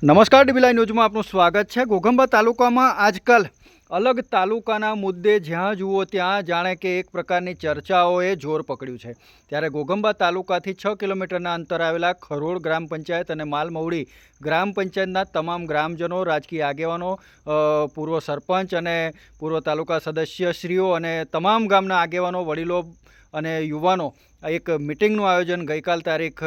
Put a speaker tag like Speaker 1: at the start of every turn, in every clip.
Speaker 1: નમસ્કાર dB live ન્યૂઝમાં આપનું સ્વાગત છે। ઘોઘંબા તાલુકામાં આજકાલ અલગ તાલુકાના મુદ્દે જ્યાં જુઓ ત્યાં જાણે કે એક પ્રકારની ચર્ચાઓએ જોર પકડ્યું છે। ત્યારે ઘોઘંબા તાલુકાથી 6 કિલોમીટરના અંતરે આવેલા ખરોડ ગ્રામ પંચાયત અને માલમવડી ગ્રામ પંચાયતના તમામ ગ્રામજનો, રાજકીય આગેવાનો, પૂર્વ સરપંચ અને પૂર્વ તાલુકા સદસ્યશ્રીઓ અને તમામ ગામના આગેવાનો, વડીલો અને યુવાનો એક મિટિંગનું આયોજન ગઈકાલ તારીખ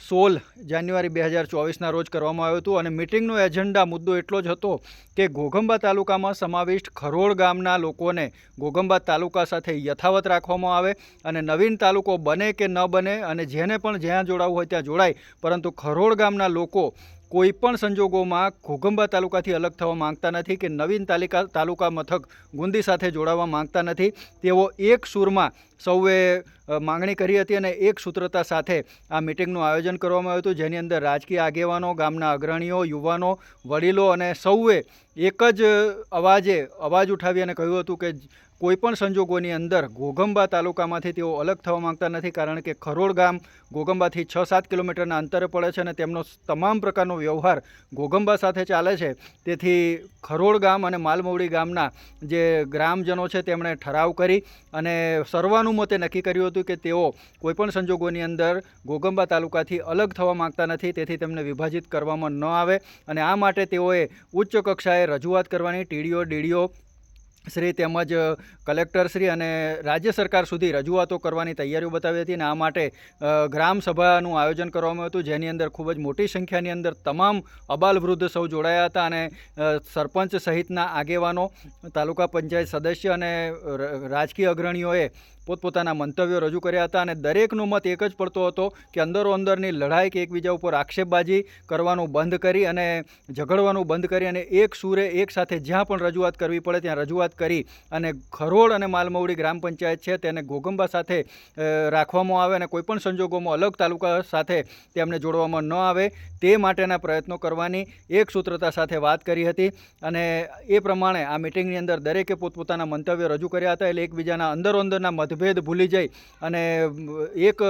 Speaker 1: 16 જાન્યુઆરી 2024ના રોજ કરવામાં આવ્યું હતું। અને મિટિંગનો એજન્ડા મુદ્દો એટલો જ હતો કે ઘોઘંબા તાલુકામાં સમાવિષ્ટ ખરોડ ગામના લોકોને ઘોઘંબા તાલુકા સાથે યથાવત રાખવામાં આવે અને નવીન તાલુકો બને કે ન બને અને જેને પણ જ્યાં જોડાવવું હોય ત્યાં જોડાય, પરંતુ ખરોડ ગામના લોકો કોઈપણ સંજોગોમાં ઘોઘંબા તાલુકાથી અલગ થવા માંગતા નથી કે નવીન તાલુકા મથક ગુંદી સાથે જોડાવા માંગતા નથી। તેઓ એક સૂરમાં સૌએ માંગણી કરી હતી અને એક સૂત્રતા સાથે આ મિટિંગનું આયોજન કરવામાં આવ્યું હતું, જેની અંદર રાજકીય આગેવાનો, ગામના અગ્રણીઓ, યુવાનો, વડીલો અને સૌએ એક જ અવાજ ઉઠાવી અને કહ્યું હતું કે કોઈપણ સંજોગોની અંદર ઘોઘંબા તાલુકામાંથી તેઓ અલગ થવા માંગતા નથી, કારણ કે ખરોડ ગામ ઘોઘંબાથી 6-7 કિલોમીટરના અંતરે પડે છે અને તેમનો તમામ પ્રકારનો વ્યવહાર ઘોઘંબા સાથે ચાલે છે। તેથી ખરોડ ગામ અને માલમવડી ગામના જે ગ્રામજનો છે તેમણે ઠરાવ કરી અને સર્વાનુમતે નક્કી કર્યું હતું કે તેઓ કોઈપણ સંજોગોની અંદર ઘોઘંબા તાલુકાથી અલગ થવા માંગતા નથી, તેથી તેમને વિભાજિત કરવામાં ન આવે અને આ માટે તેઓએ ઉચ્ચ કક્ષાએ રજૂઆત કરવાની ટીડીઓ, ડીડીઓ શ્રી તેમજ કલેક્ટરશ્રી અને રાજ્ય સરકાર સુધી રજૂઆતો કરવાની તૈયારીઓ બતાવી હતી અને આ માટે ગ્રામસભાનું આયોજન કરવામાં આવ્યું હતું, જેની અંદર ખૂબ જ મોટી સંખ્યાની અંદર તમામ અબાલ વૃદ્ધ સૌ જોડાયા હતા અને સરપંચ સહિતના આગેવાનો, તાલુકા પંચાયત સદસ્ય અને રાજકીય અગ્રણીઓએ પોતપોતાના મંતવ્યો રજૂ કર્યા હતા અને દરેકનો મત એક જ પડતો હતો કે અંદરો અંદરની લડાઈ કે એકબીજા ઉપર આક્ષેપબાજી કરવાનું બંધ કરી અને ઝઘડવાનું બંધ કરી અને એક સૂરે એક સાથે જ્યાં પણ રજૂઆત કરવી પડે ત્યાં રજૂઆત કરી અને ખરોડ અને માલમવડી ગ્રામ પંચાયત છે તેને ઘોઘંબા સાથે રાખવામાં આવે અને કોઈપણ સંજોગોમાં અલગ તાલુકા સાથે તેમને જોડવામાં ન આવે તે માટેના પ્રયત્નો કરવાની એક સૂત્રતા સાથે વાત કરી હતી અને એ પ્રમાણે આ મિટિંગની અંદર દરેકે પોતપોતાના મંતવ્યો રજૂ કર્યા હતા। એટલે એકબીજાના અંદરોઅંદરના મતભેદ ભૂલી જઈ અને એક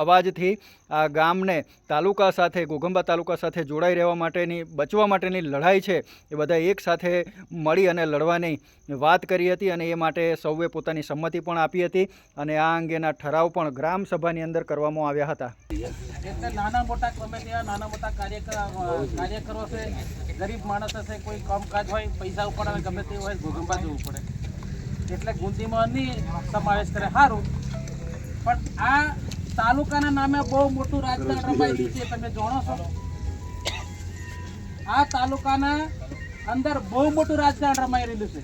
Speaker 1: અવાજથી આ ગામને તાલુકા સાથે, ઘોઘંબા તાલુકા સાથે જોડાઈ રહેવા માટેની, બચવા માટેની લડાઈ છે એ બધા એક સાથે મળી અને લડવાની વાત કરી હતી અને એ માટે સૌએ પોતાની સંમતિ પણ આપી હતી અને આ અંગેના ઠરાવ પણ ગ્રામસભાની અંદર કરવામાં આવ્યા હતા।
Speaker 2: એટલે નાના મોટા ગમે તેવા નાના મોટા કાર્યકરો છે, ગરીબ માણસ હશે, કોઈ કામકાજ હોય, પૈસા ઉપાડવા ગમે તે હોય, ઘોઘંબા જવું પડે એટલે ગુંદીમાં નહીં સમાવેશ કરે સારું, પણ આ તાલુકાના નામે બહુ મોટું રાજકારણ રમાયેલું છે, તમે જાણો છો। આ તાલુકાના અંદર બહુ મોટું રાજકારણ રમાઈ રહેલું છે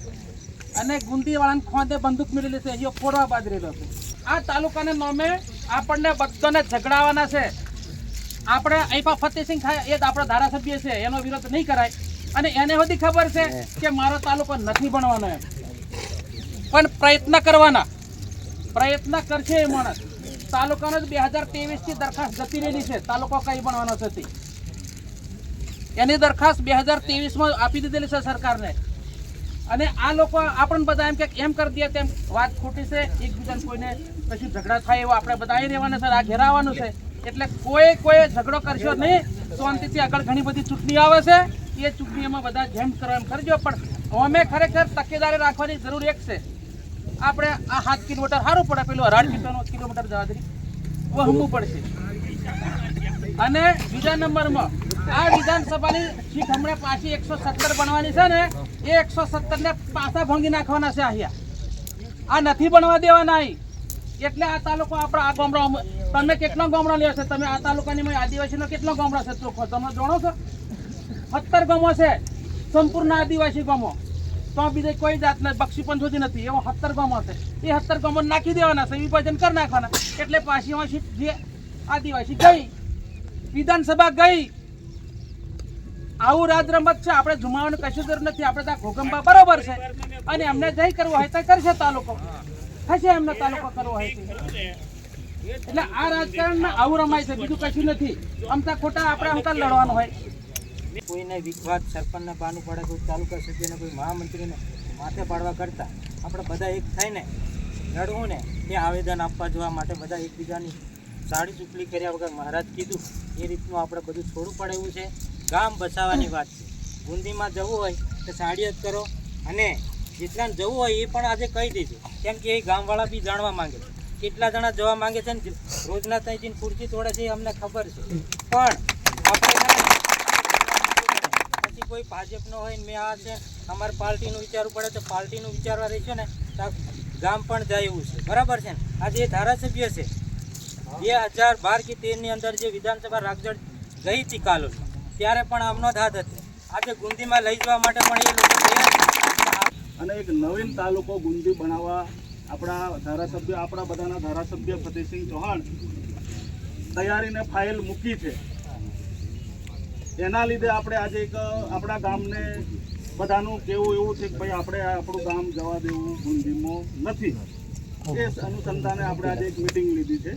Speaker 2: અને ગુંદીવાળાને ખોંદે બંદૂક મેળવેલી છે, અહીંયા ફોડવા બાદ રહેલો છે। આ તાલુકાના નામે આપણને બધાને ઝઘડાવાના છે। આપણે અહીં ફતેહસિંહ ખાય એ આપણા ધારાસભ્ય છે, એનો વિરોધ નહીં કરાય અને એને બધી ખબર છે કે મારો તાલુકો નથી બનવાનો એમ, પણ પ્રયત્ન કરવાના, પ્રયત્ન કરશે એ માણસ। તાલુકાનો 2023થી દરખાસ્ત જતી રહેલી છે, તાલુકો કઈ બનવાનો છે એની દરખાસ્ત 2023માં આપી દીધેલી છે સરકારને અને આ લોકો આપણને બધા એમ કે એમ કરી દે તેમ વાત ખોટી છે, એકબીજાને કોઈને કશું ઝઘડા થાય એવો આપણે બધા અહીં રહેવાના છે, આ ઘેરાવાનું છે એટલે કોઈ ઝઘડો કરશો નહીં, શાંતિથી આગળ ઘણી બધી ચૂંટણી આવે છે, એ ચૂંટણીમાં બધા જેમ કરવા એમ કરજો, પણ અમે ખરેખર તકેદારી રાખવાની જરૂર એક છે। આપણે આ 7 કિલોમીટર સારું પડે, પેલું 18 કિલોમીટર જવા દે વહમવું પડશે અને બીજા નંબરમાં આ વિધાનસભાની સીટ હમણાં પાછી 117 બનવાની છે ને, એ 117ને પાછા ભાંગી નાખવાના છે અહીંયા, આ નથી બનવા દેવાના અહીં। એટલે આ તાલુકો આપણા આ ગામડા, તમે કેટલા ગામડા લ્યો છો, તમે આ તાલુકાની આદિવાસીનો કેટલા ગામડા છે ચોખ્ખો તમે જાણો છો? 17 ગામો છે, સંપૂર્ણ આદિવાસી ગામો, તો બીજે કોઈ જાતના બક્ષી પણ સુધી નથી, એવો 17 ગામો છે, એ 17 ગામો નાખી દેવાના છે, વિભાજન કરી નાખવાના એટલે પાછી એમાં સીટ જે આદિવાસી ગઈ, વિધાનસભા ગઈ। આવું રાજ રમત છે, આપણે જુમાવાનું કશું જરૂર નથી, આપણે ત્યાં ઘોઘંબા બરોબર છે અને એમને જઈ કરવું હોય તો કરશે, તાલુકો થશે, એમને તાલુકો કરવો હોય એટલે આ રાજકારણમાં આવું રમાય છે, બીજું કશું નથી। અમતા ખોટા આપણે અમતા લડવાનું હોય,
Speaker 3: કોઈને વિખવાદ સરપંચને પાનું પાડે, કોઈ તાલુકા સભ્યને, કોઈ મહામંત્રીને માથે પાડવા કરતા આપણે બધા એક થઈને લડવું ને એ આવેદન આપવા જવા માટે બધા એકબીજાની સાડી ચૂકલી કર્યા વગર મહારાજ કીધું એ રીતનું આપણે બધું છોડવું પડે એવું છે। ગામ બસાવવાની વાત છે. ગુંદીમાં જવું હોય તો સાડી જ કરો, અને જેટલાને જવું હોય એ પણ આજે કહી દેજો, કેમ કે એ ગામવાળા બી જાણવા માંગે છે. કેટલા જણા જવા માંગે છે ને રોજના ત્યાંથી ખુરશી તોડે છે એ અમને ખબર છે, પણ આપણે પછી કોઈ ભાજપનો હોય ને મેં આ છે અમારે પાર્ટીનું વિચારવું પડે તો પાર્ટીનું વિચારવા રહીશું ને તો ગામ પણ જાય એવું છે. બરાબર છે ને? આજે એ ધારાસભ્ય છે 2012 કે 13 ની અંદર જે વિધાનસભા રાખજડ ગઈ હતી કાલોલમાં, ત્યારે પણ આમનો જ હાથ હતો. આજે ગુંદીમાં લઈ જવા માટે પણ એ લોકો તૈયાર છે.
Speaker 4: અને એક નવીન તાલુકો ગુંદી બનાવવા આપણા બધાના ધારાસભ્ય ફતેહસિંહ ચૌહાણ તૈયારીને ફાઇલ મૂકી છે. એના લીધે આપણે આજે એક આપણા ગામને બધાનું કેવું એવું છે કે ભાઈ આપણે આપણું ગામ જવા દેવું ગુંદીમાં નથી. એ અનુસંધાને આપણે આજે એક મિટિંગ લીધી છે.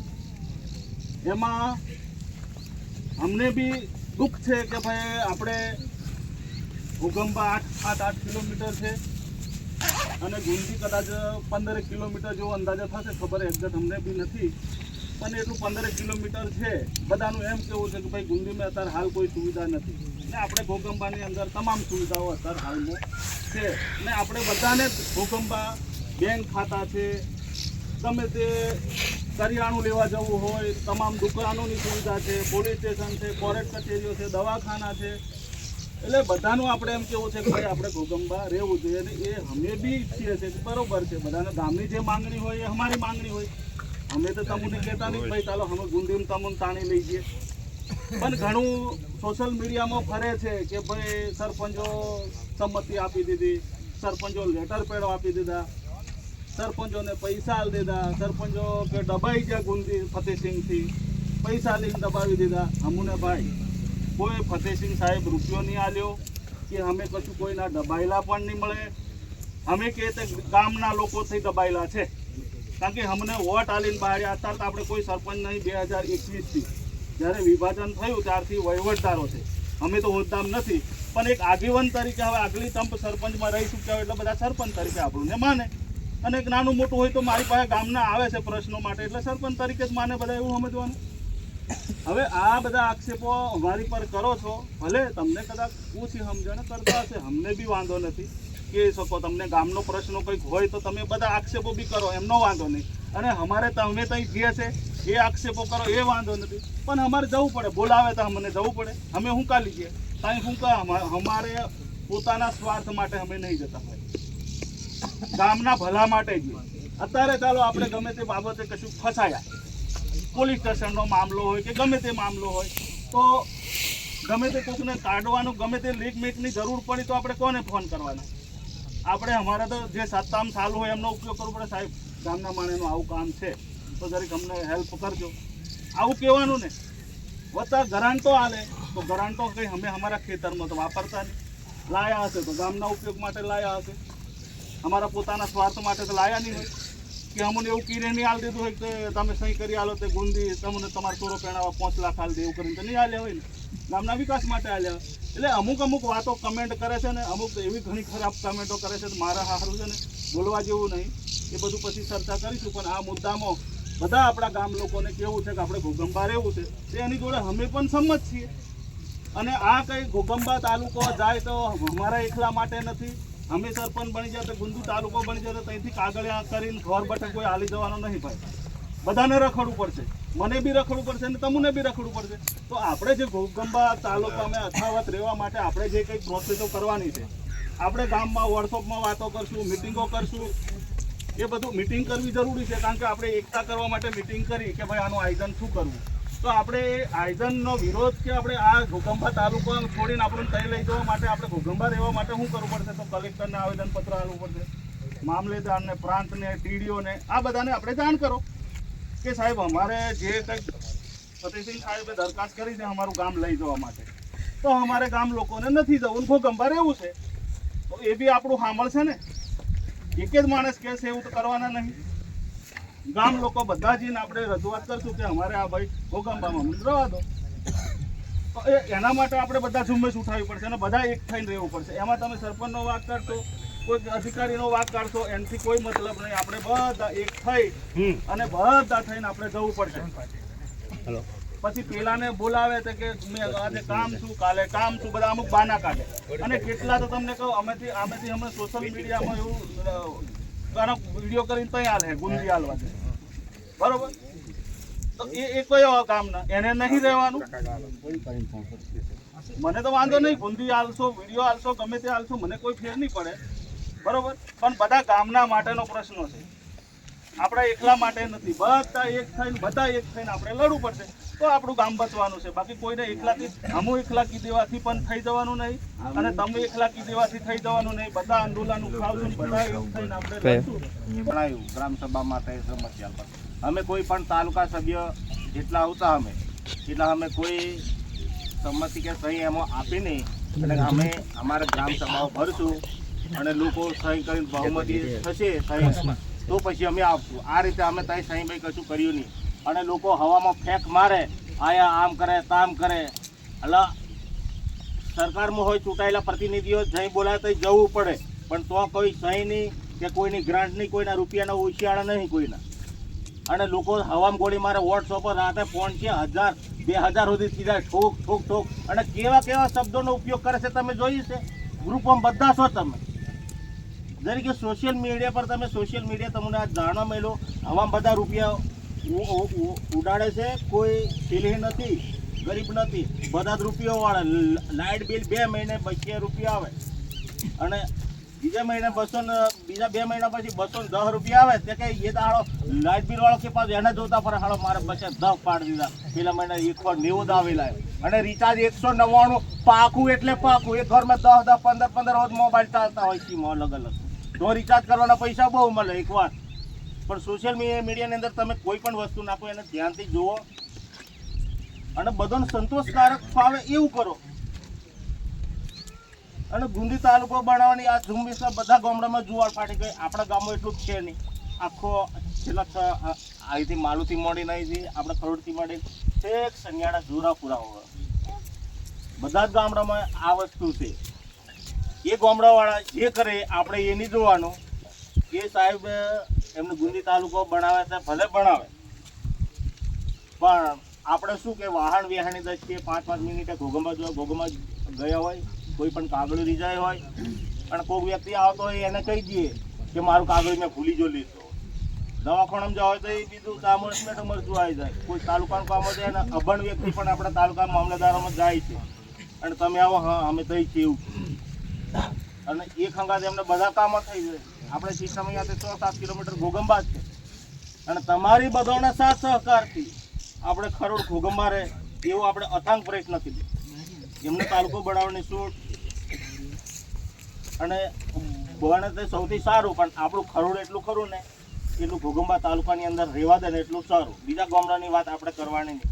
Speaker 4: એમાં અમને બી દુઃખ છે કે ભાઈ આપણે ઘોઘંબા 8 કિલોમીટર છે અને ગુંદી કદાચ 15 કિલોમીટર જેવો અંદાજે થશે, ખબર એક્ઝેક્ટ અમને બી નથી, પણ એટલું 15 કિલોમીટર છે. બધાનું એમ કેવું છે કે ભાઈ ગુંદીમાં અત્યારે હાલ કોઈ સુવિધા નથી ને આપણે ઘોઘંબાની અંદર તમામ સુવિધાઓ અત્યારે હાલમાં છે. ને આપણે બધાને ઘોઘંબા બેંક ખાતા છે, ગમે તે કરિયાણું લેવા જવું હોય, તમામ દુકાનોની સુવિધા છે, પોલીસ સ્ટેશન છે, કોર્ટ કચેરીઓ છે, દવાખાના છે. એટલે બધાનું આપણે એમ કેવું છે કે ભાઈ આપણે ઘોઘંબા રહેવું જોઈએ. અને એ અમે બી ઈચ્છીએ છીએ કે બરોબર છે, બધાને ગામની જે માંગણી હોય એ અમારી માંગણી હોય. અમે તો તમને કહેતા નહીં ભાઈ ચાલો અમે ગુંદીમાં તમને તાણી લઈ જઈએ, પણ ઘણું સોશિયલ મીડિયામાં ફરે છે કે ભાઈ સરપંચો સંમતિ આપી દીધી, સરપંચો લેટર પેડ આપી દીધા, સરપંચોને પૈસા આપી દીધા, સરપંચો કે દબાઈ ગયા ગુંદી ફતેહસિંહથી, પૈસા લઈને દબાવી દીધા. અમુને ભાઈ કોઈ ફતેહસિંહ સાહેબ રૂપિયો નહીં આલ્યો કે અમે કશું કોઈના દબાયેલા પણ નહીં મળે. અમે કે તે ગામના લોકોથી દબાયેલા છે, કારણ કે અમને વોટ આલીને બહાર અત્યારે તો આપણે કોઈ સરપંચ નહીં. 2021થી જ્યારે વિભાજન થયું ત્યારથી વહીવટદારો છે, અમે તો હોદ્દામ નથી, પણ એક આગેવાન તરીકે હવે આગલી તંપ સરપંચમાં રહી ચૂક્યા હોય એટલે બધા સરપંચ તરીકે આપણને માને. અને એક નાનું મોટું હોય તો મારી પાસે ગામના આવે છે પ્રશ્નો માટે એટલે સરપંચ તરીકે જ માને બધા, એવું સમજવાનું. હવે આ બધા આક્ષેપો અમારી પર કરો છો, ભલે તમને કદાચ પૂછી સમજણ કરતા હશે, અમને બી વાંધો નથી, કહી શકો. તમને ગામનો પ્રશ્ન કંઈક હોય તો તમે બધા આક્ષેપો બી કરો, એમનો વાંધો નહીં. અને અમારે તમે ત્યાં જે છે એ આક્ષેપો કરો એ વાંધો નથી, પણ અમારે જવું પડે. બોલાવે તો અમને જવું પડે. અમે હું કાલી ગયા ત્યાં શું કા અમારે પોતાના સ્વાર્થ માટે અમે નહીં જતા હોય, ગામના ભલા માટે જ. અત્યારે ચાલો આપણે ગમે તે બાબતે કશું ફસાયા, પોલીસ સ્ટેશનનો મામલો હોય કે ગમે તે મામલો હોય, તો ગમે તે કોકને કાઢવાનું, ગમે તે લીક મીકની જરૂર પડી તો આપણે કોને ફોન કરવાના? આપણે અમારે તો જે સત્તામાં ચાલુ હોય એમનો ઉપયોગ કરવો પડે. સાહેબ ગામના માણસનું આવું કામ છે તો જરીક અમને હેલ્પ કરજો, આવું કહેવાનું ને. વત્તા ગરાન્ટો આલે તો ગરાન્ટો કંઈ અમે અમારા ખેતરમાં તો વાપરતા નહીં. લાયા હશે તો ગામના ઉપયોગ માટે લાયા હશે, અમારા પોતાના સ્વાર્થ માટે તો લાયા નહીં હોય. કે અમને એવું કીરે નહીં આલ દીધું હોય કે તમે સહી કરી આલો તે ગુંદી તમને તમારા ચોરો પહેણાવા 5 લાખ આલ દે, એવું કરીને તો નહીં આલ્યા હોય ને, ગામના વિકાસ માટે આલ્યા. એટલે અમુક વાતો કમેન્ટ કરે છે ને, અમુક એવી ઘણી ખરાબ કમેન્ટો કરે છે, મારા સારું છે ને બોલવા જેવું નહીં. એ બધું પછી ચર્ચા કરીશું, પણ આ મુદ્દામાં બધા આપણા ગામ લોકોને કેવું છે કે આપણે ઘોઘંબા રહેવું છે, તે એની જોડે અમે પણ સંમત છીએ. અને આ કંઈ ઘોઘંબા તાલુકો જાય તો અમારા એકલા માટે નથી. અમે સરપંચ બની જાય તો ગુંદુ તાલુકો બની જાય તો ત્યાંથી કાગળિયા કરીને ઘર બટે કોઈ હાલી જવાનો નહીં ભાઈ. બધાને રખડવું પડશે, મને બી રખડવું પડશે અને તમને બી રખડવું પડશે. તો આપણે જે ઘોઘંબા તાલુકામાં અથાવત રહેવા માટે આપણે જે કંઈક પ્રોસેસો કરવાની છે, આપણે ગામમાં વર્કશોપમાં વાતો કરશું, મિટિંગો કરશું. એ બધું મિટિંગ કરવી જરૂરી છે, કારણ કે આપણે એકતા કરવા માટે મિટિંગ કરી કે ભાઈ આનું આયોજન શું કરવું. તો આપણે આયોજનનો વિરોધ કે આપણે આ ઘોઘંબા તાલુકો છોડીને આપણને તઈ લઈ જવા માટે આપણે ઘોઘંબા રહેવા માટે શું કરવું પડશે? તો કલેક્ટરને આવેદનપત્ર આપવું પડશે, મામલેદારને, પ્રાંતને, ટીડીઓને, આ બધાને આપણે જાણ કરો કે સાહેબ અમારે જે કંઈક ફતેહસિંહ સાહેબે દરખાસ્ત કરી છે અમારું ગામ લઈ જવા માટે, તો અમારે ગામ લોકોને નથી જવું, ઘોઘંબા રહેવું છે. તો એ બી આપણું સાંભળ છે ને. એક જ માણસ કહે છે એવું તો કરવાના નહીં. ગામ લોકો બધા જઈને આપણે રજૂઆત કરશું કે અમારે આ ભાઈ ઘોઘંબામાં રવા દો. તો એના માટે આપણે બધા ઝુંબેશ ઉઠાવવી પડશે અને બધા એક થઈને રહેવું પડશે. એમાં તમે સરપંચનો વાક કાઢશો, કોઈ અધિકારીનો વાક કાઢશો, એનાથી કોઈ મતલબ નહીં. આપણે બધા એક થઈ અને બધા થઈને આપણે જવું પડશે. પછી પેલાને બોલાવે છે કે મેં આજે કામ છું કાલે કામ છું, બધા અમુક બાના કાઢે. અને કેટલા તો તમને કહું આમેથી અમે સોશિયલ મીડિયામાં એવું વિડીયો કરીને ત્યાં હાલે ગુંદી હાલવા છે, બરોબર? તો એ કોઈ એવા કામ ના, એને નહીં રહેવાનું. મને તો વાંધો નહીં, ગુંદી હાલશો, વિડીયો હાલશો, ગમે તે હાલશો, મને કોઈ ફેર નહીં પડે, બરોબર? પણ બધા ગામના માટેનો પ્રશ્ન છે, આપણા એકલા માટે નથી. બધા એક થઈને આપણે લડવું પડશે તો આપણું ગામ બચવાનું છે. બાકી કોઈને એકલાથી હું એકલા કી દેવાથી પણ થઈ જવાનું નહીં, અને તમે એકલા કી દેવાથી થઈ જવાનું નહીં. બધા આંદોલન ઉઠાવશું, બધા એક થઈને આપણે લડશું.
Speaker 5: બનાવ્યું ગ્રામસભા માટે સમસ્યા પર અમે કોઈ પણ તાલુકા સભ્ય જેટલા આવતા એટલા અમે કોઈ સંમતિ કે સહી એમાં આપી નહીં, અને અમે અમારા ગ્રામસભાઓ ભરશું અને લોકો સહી કરીને બહુમતી થશે સહી તો પછી અમે આપશું. આ રીતે અમે ત્યાં સહી ભાઈ કશું કર્યું નહીં, અને લોકો હવામાં ફેંક મારે, આયા આમ કરે તામ કરે. એટલે સરકારમાં હોય ચૂંટાયેલા પ્રતિનિધિઓ જઈ બોલાય તો જવું પડે, પણ તો કોઈ સહી નહીં કે કોઈની ગ્રાન્ટ નહીં, કોઈના રૂપિયાના ઉછિયાળા નહીં કોઈના. અને લોકો હવામાં ગોળી મારે વોટ્સઅપ પર રાતે 500, 1000, 2000 સુધી સીધા ઠોક ઠોક ઠોક, અને કેવા કેવા શબ્દોનો ઉપયોગ કરે છે તમે જોયું છે. ગ્રુપમાં બધા છો તમે, જરીકે સોશિયલ મીડિયા પર તમે સોશિયલ મીડિયા તમને આ જાણવા મળ્યો, હવામાં બધા રૂપિયા ઉડાડે છે. કોઈ પેલી નથી, ગરીબ નથી, બધા જ રૂપિયા વાળા. લાઇટ બિલ 2 મહિને 200 રૂપિયા આવે, અને બીજા મહિને 200, બીજા 2 મહિના પછી 210 રૂપિયા આવે. તે કે એ દાડો લાઇટ બિલ વાળો કે પાછો એને જોતા પર હાલો મારે બચે 10 પાડી દીધા. પેલા મહિને 190 આવેલા, અને રિચાર્જ 199 પાકું એટલે પાકું. એક ઘરમાં 10, 15 રોજ મોબાઈલ ચાલતા હોય સીમ અલગ અલગ, તો રિચાર્જ કરવાના પૈસા બહુ મળે એકવાર. પણ સોશિયલ મીડિયાની અંદર તમે કોઈ પણ વસ્તુ નાખો એને ધ્યાનથી જુઓ, અને બધાને સંતોષકારક ફાવે એવું કરો. અને ગુંદી તાલુકો બનાવવાની આ ઝુંબેશમાં બધા ગામડામાં જુવાળ ફાટી ગઈ. આપણા ગામમાં એટલું જ છે નહીં, આખો છેલ્લા અહીંથી માલુથી મોડીને અહીંથી આપણે ખરોડથી મોડી છેક સનિયાળા જોરાપુરા હોય, બધા જ ગામડામાં આ વસ્તુ છે. એ ગામડાવાળા જે કરે આપણે એ નહીં જોવાનું. એ સાહેબ એમને ગુંદી તાલુકો બનાવે છે, ભલે બનાવે, પણ આપણે શું કે વાહન વ્યવહારની દ્રષ્ટિએ 5-5 મિનિટે ઘોઘંબા ગયા હોય, કોઈ પણ કાગળ રીજાય હોય, અને કોઈ વ્યક્તિ આવતો હોય એને કહી દઈએ કે મારું કાગળ મેં ભૂલી જો લીધો. દવાખાનામાં જવા હોય તો એ બીજું કામ મેડમ મરતું આવી જાય. કોઈ તાલુકાનું કામ હોય અને અભણ વ્યક્તિ પણ આપણા તાલુકા મામલતદારોમાં જાય છે, અને તમે આવો, હા અમે થઈ છીએ એવું. અને એક હંગાત એમને બધા કામો થઈ જાય. આપણે સિસ્ટમ અહીંયાથી 6-7 કિલોમીટર ઘોઘંબા છે, અને તમારી બધાના સાથ સહકારથી આપણે ખરોડ ઘોઘંબા રહે એવો આપણે અથાંગ પ્રયત્ન કરીએ. એમને તાલુકો બનાવવાની છૂટ, અને બને તે સૌથી સારું. પણ આપણું ખરોડ એટલું ખરું ને એટલું ઘોઘંબા તાલુકાની અંદર રહેવા દે ને એટલું સારું. બીજા ગામડાની વાત આપણે કરવાની નહીં.